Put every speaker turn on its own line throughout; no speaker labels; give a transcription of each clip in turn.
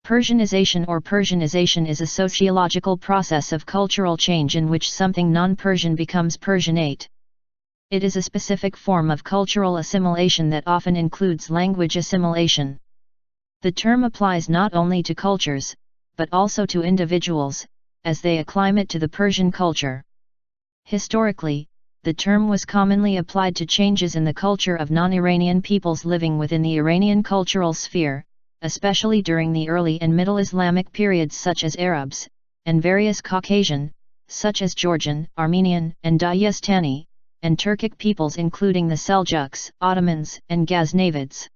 Persianization or Persianization is a sociological process of cultural change in which something non-Persian becomes Persianate. It is a specific form of cultural assimilation that often includes language assimilation. The term applies not only to cultures, but also to individuals, as they acclimate to the Persian culture. Historically, the term was commonly applied to changes in the culture of non-Iranian peoples living within the Iranian cultural sphere, especially during the early and middle Islamic periods such as Arabs, and various Caucasian, such as Georgian, Armenian, and Dagestani, and Turkic peoples including the Seljuqs, Ottomans, and Ghaznavids.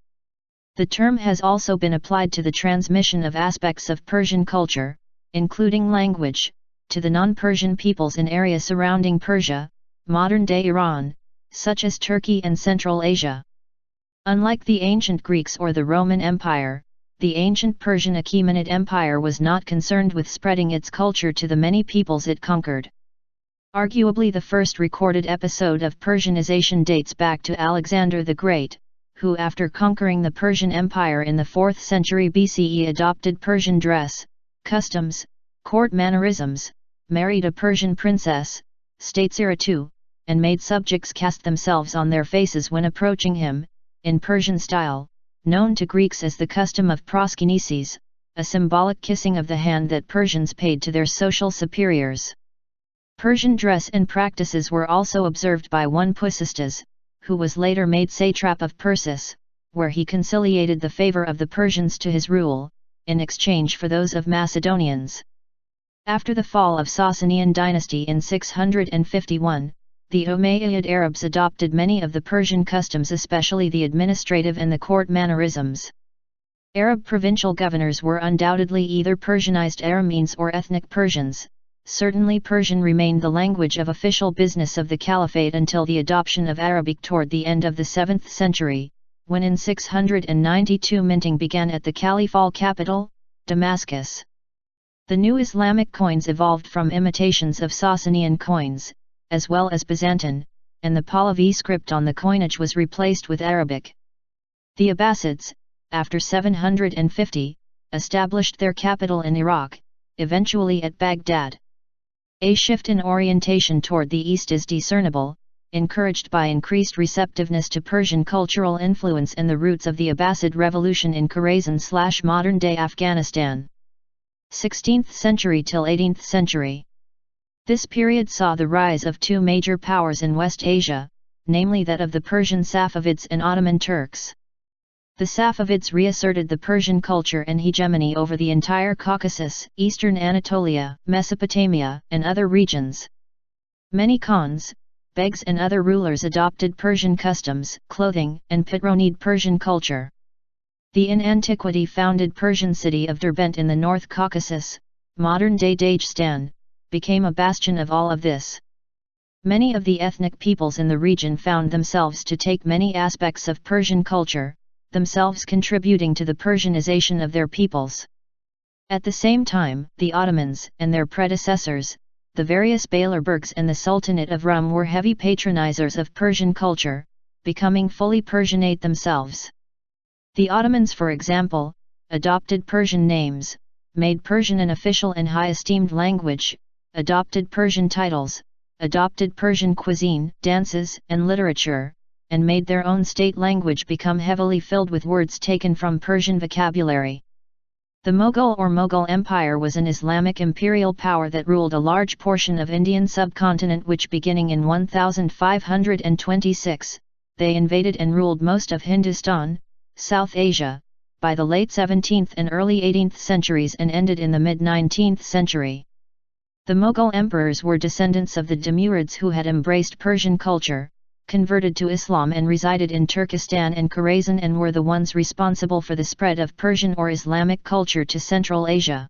The term has also been applied to the transmission of aspects of Persian culture, including language, to the non-Persian peoples in areas surrounding Persia, modern-day Iran, such as Turkey and Central Asia. Unlike the ancient Greeks or the Roman Empire, the ancient Persian Achaemenid Empire was not concerned with spreading its culture to the many peoples it conquered. Arguably the first recorded episode of Persianization dates back to Alexander the Great, who after conquering the Persian Empire in the 4th century BCE adopted Persian dress, customs, court mannerisms, married a Persian princess, statesira too, and made subjects cast themselves on their faces when approaching him, in Persian style, known to Greeks as the custom of proskynesis, a symbolic kissing of the hand that Persians paid to their social superiors. Persian dress and practices were also observed by one Pisistratus, who was later made satrap of Persis, where he conciliated the favor of the Persians to his rule, in exchange for those of Macedonians. After the fall of Sasanian dynasty in 651, the Umayyad Arabs adopted many of the Persian customs, especially the administrative and the court mannerisms. Arab provincial governors were undoubtedly either Persianized Arameans or ethnic Persians. Certainly Persian remained the language of official business of the Caliphate until the adoption of Arabic toward the end of the 7th century, when in 692 minting began at the Caliphal capital, Damascus. The new Islamic coins evolved from imitations of Sasanian coins, as well as Byzantine, and the Pahlavi script on the coinage was replaced with Arabic. The Abbasids, after 750, established their capital in Iraq, eventually at Baghdad. A shift in orientation toward the east is discernible, encouraged by increased receptiveness to Persian cultural influence and the roots of the Abbasid revolution in Khorasan/modern-day Afghanistan. 16th century till 18th century. This period saw the rise of two major powers in West Asia, namely that of the Persian Safavids and Ottoman Turks. The Safavids reasserted the Persian culture and hegemony over the entire Caucasus, eastern Anatolia, Mesopotamia, and other regions. Many Khans, begs and other rulers adopted Persian customs, clothing, and patronied Persian culture. The in antiquity founded Persian city of Derbent in the North Caucasus, modern-day Dagestan, became a bastion of all of this. Many of the ethnic peoples in the region found themselves to take many aspects of Persian culture, themselves contributing to the Persianization of their peoples. At the same time, the Ottomans and their predecessors, the various Beylerbergs and the Sultanate of Rum were heavy patronizers of Persian culture, becoming fully Persianate themselves. The Ottomans, for example, adopted Persian names, made Persian an official and high-esteemed language, adopted Persian titles, adopted Persian cuisine, dances, and literature, and made their own state language become heavily filled with words taken from Persian vocabulary. The Mughal or Mughal Empire was an Islamic imperial power that ruled a large portion of Indian subcontinent, which beginning in 1526, they invaded and ruled most of Hindustan, South Asia, by the late 17th and early 18th centuries and ended in the mid-19th century. The Mughal emperors were descendants of the Timurids who had embraced Persian culture, converted to Islam and resided in Turkestan and Khorasan and were the ones responsible for the spread of Persian or Islamic culture to Central Asia.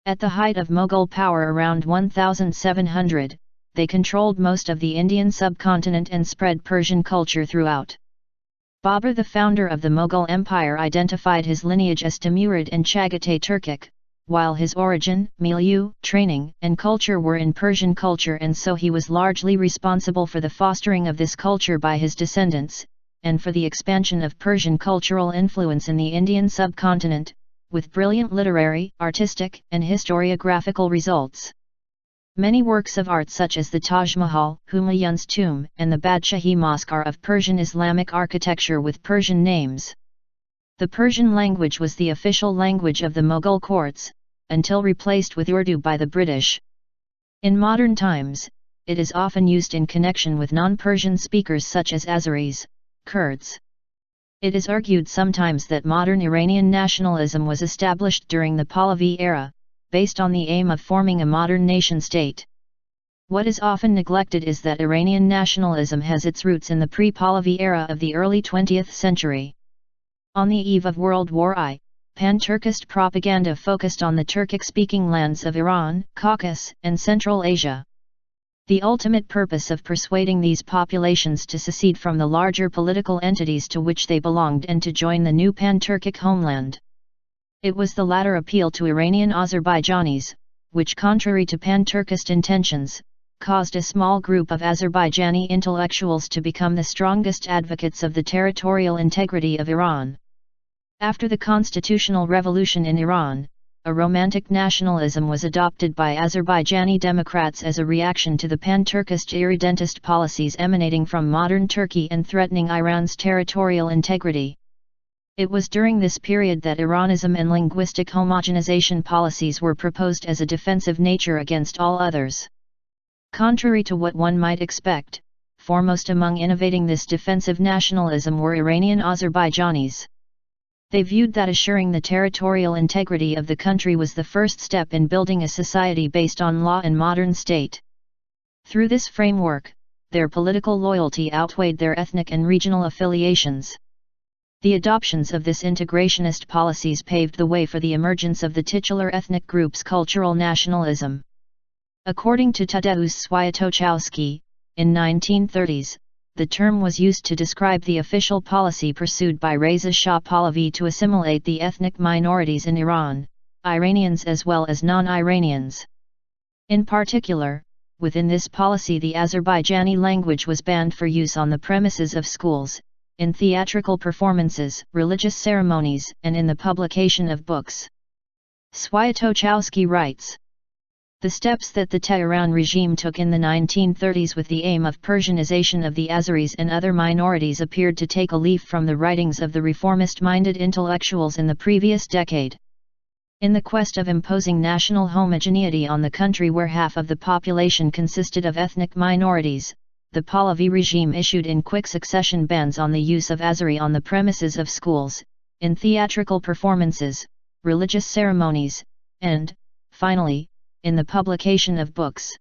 At the height of Mughal power around 1700, they controlled most of the Indian subcontinent and spread Persian culture throughout. Babur, the founder of the Mughal Empire, identified his lineage as Timurid and Chagatai Turkic, while his origin, milieu, training, and culture were in Persian culture, and so he was largely responsible for the fostering of this culture by his descendants, and for the expansion of Persian cultural influence in the Indian subcontinent, with brilliant literary, artistic, and historiographical results. Many works of art such as the Taj Mahal, Humayun's tomb, and the Badshahi Mosque are of Persian Islamic architecture with Persian names. The Persian language was the official language of the Mughal courts, until replaced with Urdu by the British. In modern times, it is often used in connection with non-Persian speakers such as Azeris, Kurds. It is argued sometimes that modern Iranian nationalism was established during the Pahlavi era, based on the aim of forming a modern nation-state. What is often neglected is that Iranian nationalism has its roots in the pre-Pahlavi era of the early 20th century. On the eve of World War I, pan-Turkist propaganda focused on the Turkic-speaking lands of Iran, Caucasus, and Central Asia. The ultimate purpose of persuading these populations to secede from the larger political entities to which they belonged and to join the new pan-Turkic homeland. It was the latter appeal to Iranian Azerbaijanis, which, contrary to pan-Turkist intentions, caused a small group of Azerbaijani intellectuals to become the strongest advocates of the territorial integrity of Iran. After the constitutional revolution in Iran, a romantic nationalism was adopted by Azerbaijani Democrats as a reaction to the pan-Turkist irredentist policies emanating from modern Turkey and threatening Iran's territorial integrity. It was during this period that Iranism and linguistic homogenization policies were proposed as a defensive nature against all others. Contrary to what one might expect, foremost among innovating this defensive nationalism were Iranian Azerbaijanis. They viewed that assuring the territorial integrity of the country was the first step in building a society based on law and modern state. Through this framework, their political loyalty outweighed their ethnic and regional affiliations. The adoptions of this integrationist policies paved the way for the emergence of the titular ethnic group's cultural nationalism. According to Tadeusz Świętochowski, in 1930s, the term was used to describe the official policy pursued by Reza Shah Pahlavi to assimilate the ethnic minorities in Iran, Iranians as well as non-Iranians. In particular, within this policy the Azerbaijani language was banned for use on the premises of schools, in theatrical performances, religious ceremonies, and in the publication of books. Świętochowski writes, "The steps that the Tehran regime took in the 1930s with the aim of Persianization of the Azeris and other minorities appeared to take a leaf from the writings of the reformist-minded intellectuals in the previous decade. In the quest of imposing national homogeneity on the country where half of the population consisted of ethnic minorities, the Pahlavi regime issued in quick succession bans on the use of Azeri on the premises of schools, in theatrical performances, religious ceremonies, and, finally, in the publication of books.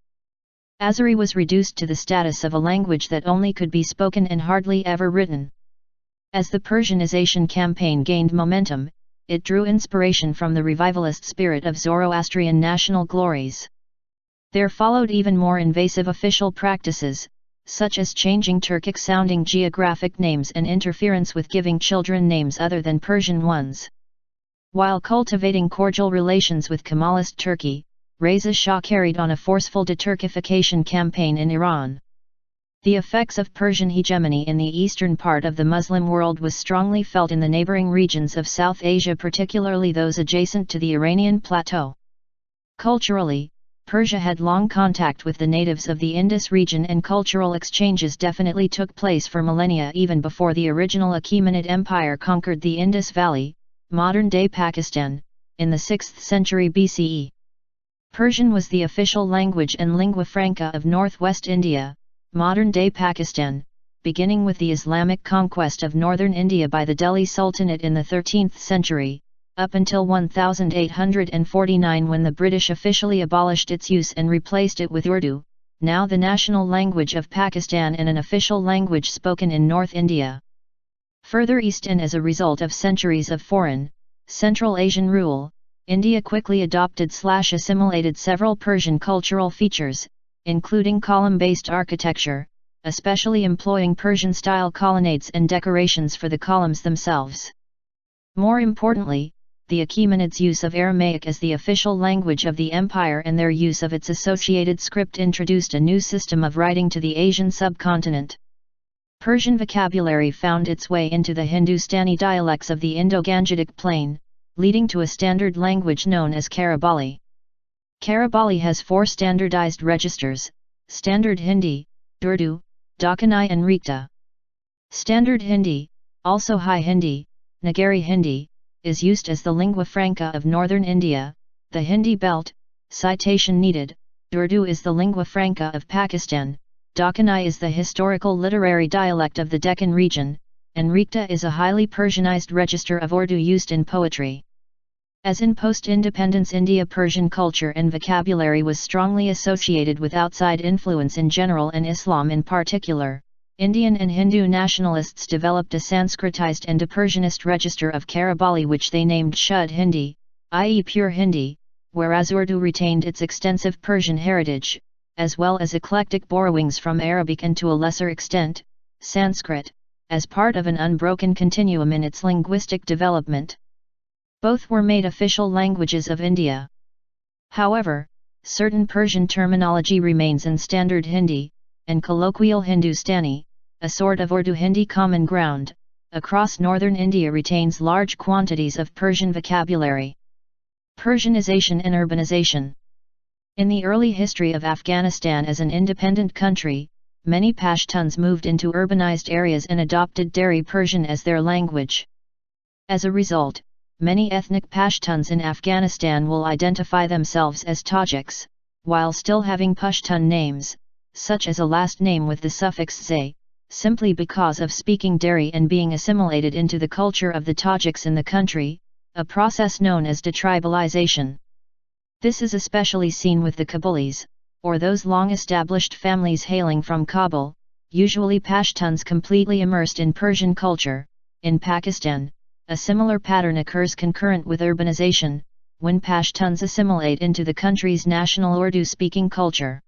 Azeri was reduced to the status of a language that only could be spoken and hardly ever written. As the Persianization campaign gained momentum, it drew inspiration from the revivalist spirit of Zoroastrian national glories. There followed even more invasive official practices, such as changing Turkic-sounding geographic names and interference with giving children names other than Persian ones. While cultivating cordial relations with Kemalist Turkey, Reza Shah carried on a forceful deturkification campaign in Iran. The effects of Persian hegemony in the eastern part of the Muslim world was strongly felt in the neighboring regions of South Asia, particularly those adjacent to the Iranian plateau. Culturally, Persia had long contact with the natives of the Indus region, and cultural exchanges definitely took place for millennia even before the original Achaemenid Empire conquered the Indus Valley, modern-day Pakistan, in the 6th century BCE. Persian was the official language and lingua franca of northwest India, modern-day Pakistan, beginning with the Islamic conquest of northern India by the Delhi Sultanate in the 13th century, up until 1849 when the British officially abolished its use and replaced it with Urdu, now the national language of Pakistan and an official language spoken in North India. Further east, and as a result of centuries of foreign, Central Asian rule, India quickly adopted/assimilated several Persian cultural features, including column-based architecture, especially employing Persian-style colonnades and decorations for the columns themselves. More importantly, the Achaemenids' use of Aramaic as the official language of the empire and their use of its associated script introduced a new system of writing to the Asian subcontinent. Persian vocabulary found its way into the Hindustani dialects of the Indo-Gangetic plain, leading to a standard language known as Karabali. Karabali has 4 standardized registers: Standard Hindi, Urdu, Dakhani and Rikta. Standard Hindi, also High Hindi, Nagari Hindi, is used as the lingua franca of northern India, the Hindi belt. Citation needed. Urdu is the lingua franca of Pakistan, Dakhani is the historical literary dialect of the Deccan region, and Rikta is a highly Persianized register of Urdu used in poetry. As in post-independence India, Persian culture and vocabulary was strongly associated with outside influence in general and Islam in particular. Indian and Hindu nationalists developed a Sanskritized and a Persianist register of Karabali which they named Shuddh Hindi, i.e. pure Hindi, whereas Urdu retained its extensive Persian heritage, as well as eclectic borrowings from Arabic and to a lesser extent, Sanskrit, as part of an unbroken continuum in its linguistic development. Both were made official languages of India. However, certain Persian terminology remains in Standard Hindi, and colloquial Hindustani, a sort of Urdu Hindi common ground, across northern India retains large quantities of Persian vocabulary. Persianization and urbanization. In the early history of Afghanistan as an independent country, many Pashtuns moved into urbanized areas and adopted Dari Persian as their language. As a result, many ethnic Pashtuns in Afghanistan will identify themselves as Tajiks, while still having Pashtun names, such as a last name with the suffix zay, simply because of speaking Dari and being assimilated into the culture of the Tajiks in the country, a process known as detribalization. This is especially seen with the Kabulis, or those long-established families hailing from Kabul, usually Pashtuns completely immersed in Persian culture. In Pakistan, a similar pattern occurs concurrent with urbanization, when Pashtuns assimilate into the country's national Urdu-speaking culture.